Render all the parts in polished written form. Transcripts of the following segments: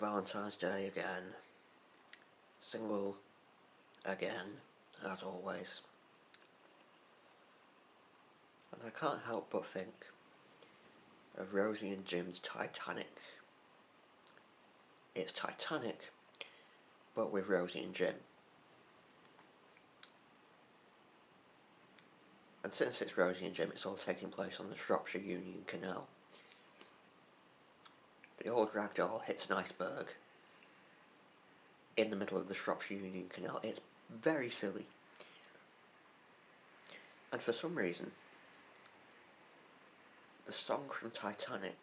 Valentine's Day again. Single again, as always. And I can't help but think of Rosie and Jim's Titanic. It's Titanic, but with Rosie and Jim. And since it's Rosie and Jim, it's all taking place on the Shropshire Union Canal. The old ragdoll hits an iceberg in the middle of the Shropshire Union Canal. It's very silly. And for some reason, the song from Titanic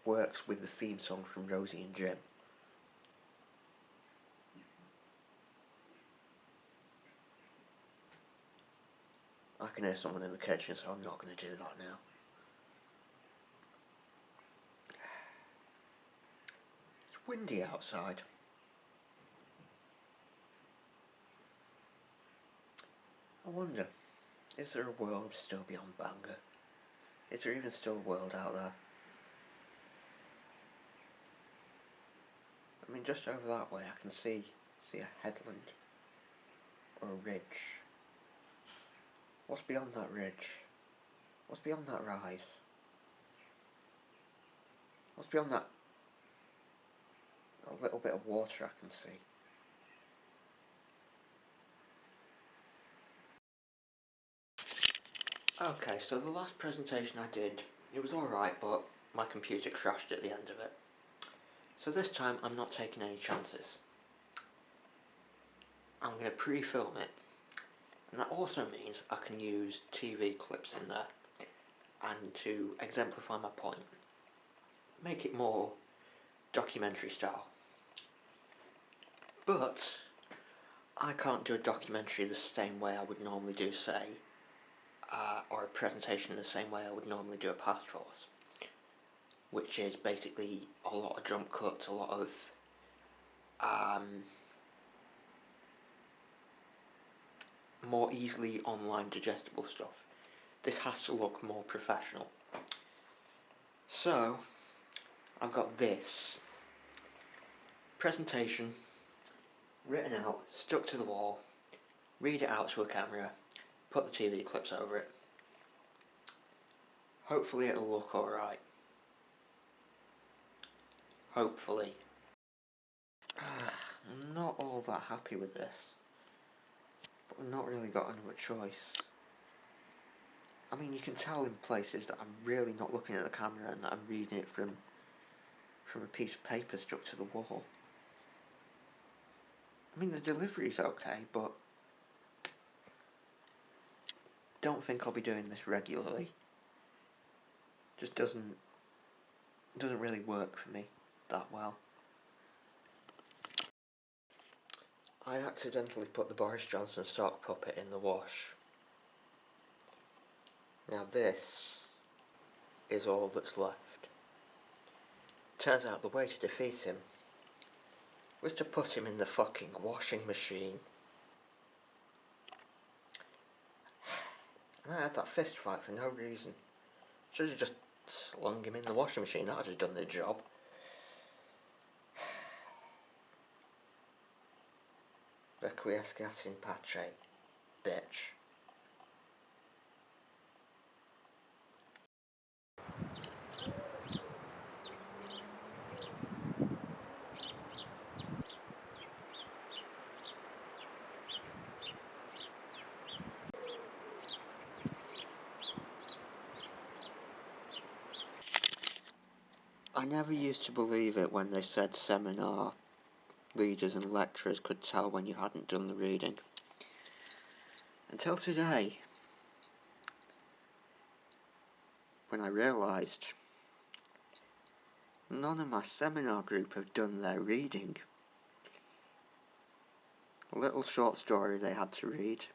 works with the theme song from Rosie and Jim. I can hear someone in the kitchen, so I'm not going to do that now. It's windy outside. I wonder, is there a world still beyond Bangor? Is there even still a world out there? I mean, just over that way I can see a headland or a ridge. What's beyond that ridge? What's beyond that rise? What's beyond that a little bit of water I can see? Okay, so the last presentation I did, it was alright, but my computer crashed at the end of it. So this time I'm not taking any chances. I'm going to pre-film it, and that also means I can use TV clips in there, and to exemplify my point, make it more documentary style. But I can't do a documentary the same way I would normally do, say, or a presentation the same way I would normally do a past course, which is basically a lot of jump cuts, a lot of more easily online digestible stuff. This has to look more professional. So I've got this presentation written out, stuck to the wall, read it out to a camera, put the TV clips over it. Hopefully it'll look alright. Hopefully. I'm not all that happy with this, but I've not really got another choice. I mean, you can tell in places that I'm really not looking at the camera and that I'm reading it from a piece of paper stuck to the wall. I mean, the delivery's okay, but don't think I'll be doing this regularly. Just doesn't really work for me that well. I accidentally put the Boris Johnson sock puppet in the wash. Now this is all that's left. Turns out the way to defeat him was to put him in the fucking washing machine. And I had that fist fight for no reason. Should have just slung him in the washing machine, that would have done the job. Requiescat in pace, bitch. I never used to believe it when they said seminar readers and lecturers could tell when you hadn't done the reading. Until today, when I realised none of my seminar group have done their reading. A little short story they had to read.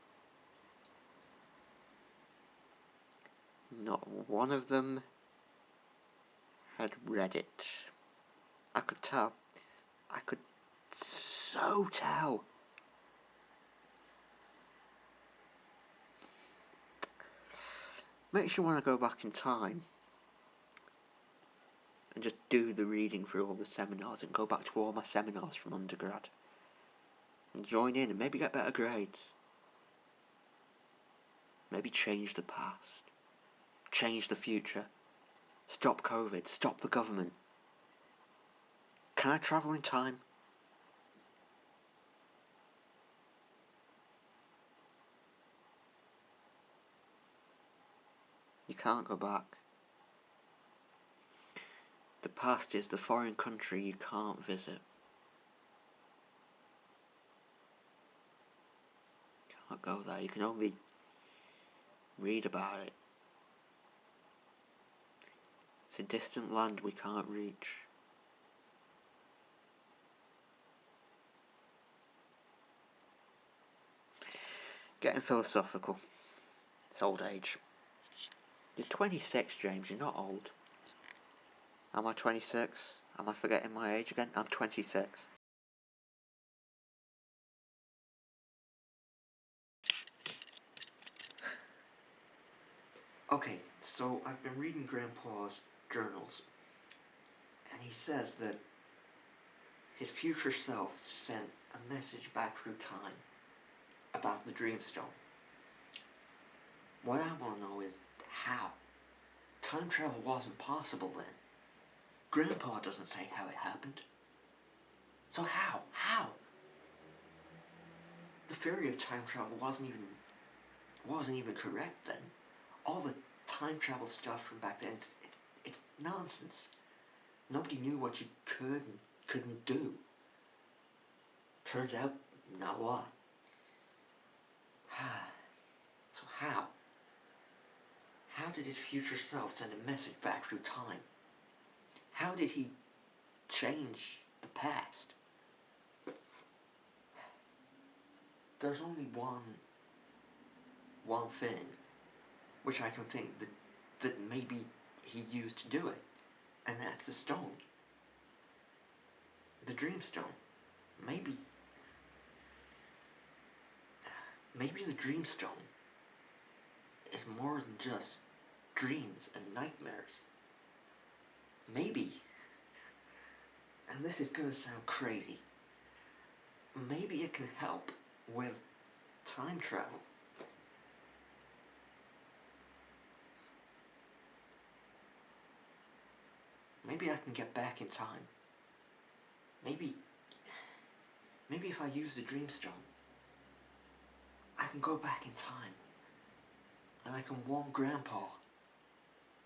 Not one of them had read it. I could tell. I could so tell. Makes you want to go back in time and just do the reading for all the seminars and go back to all my seminars from undergrad and join in and maybe get better grades. Maybe change the past, change the future, stop COVID, stop the government. Can I travel in time? You can't go back. The past is the foreign country you can't visit. You can't go there, you can only read about it. It's a distant land we can't reach. Getting philosophical. It's old age. You're 26, James, you're not old. Am I 26? Am I forgetting my age again? I'm 26. Okay, so I've been reading Grandpa's journals, and he says that his future self sent a message back through time about the Dreamstone. What I want to know is how. Time travel wasn't possible then. Grandpa doesn't say how it happened. So how? How? The theory of time travel wasn't even correct then. All the time travel stuff from back then, it's nonsense. Nobody knew what you could and couldn't do. Turns out, not a lot. So how? How did his future self send a message back through time? How did he change the past? There's only one thing which I can think that maybe he used to do it, and that's the stone. The Dreamstone. Maybe the Dreamstone is more than just dreams and nightmares. Maybe, and this is gonna sound crazy, maybe it can help with time travel. Maybe I can get back in time. Maybe if I use the Dreamstone, I can go back in time. And I can warn Grandpa.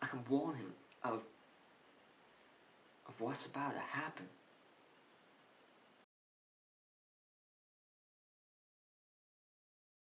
I can warn him of what's about to happen.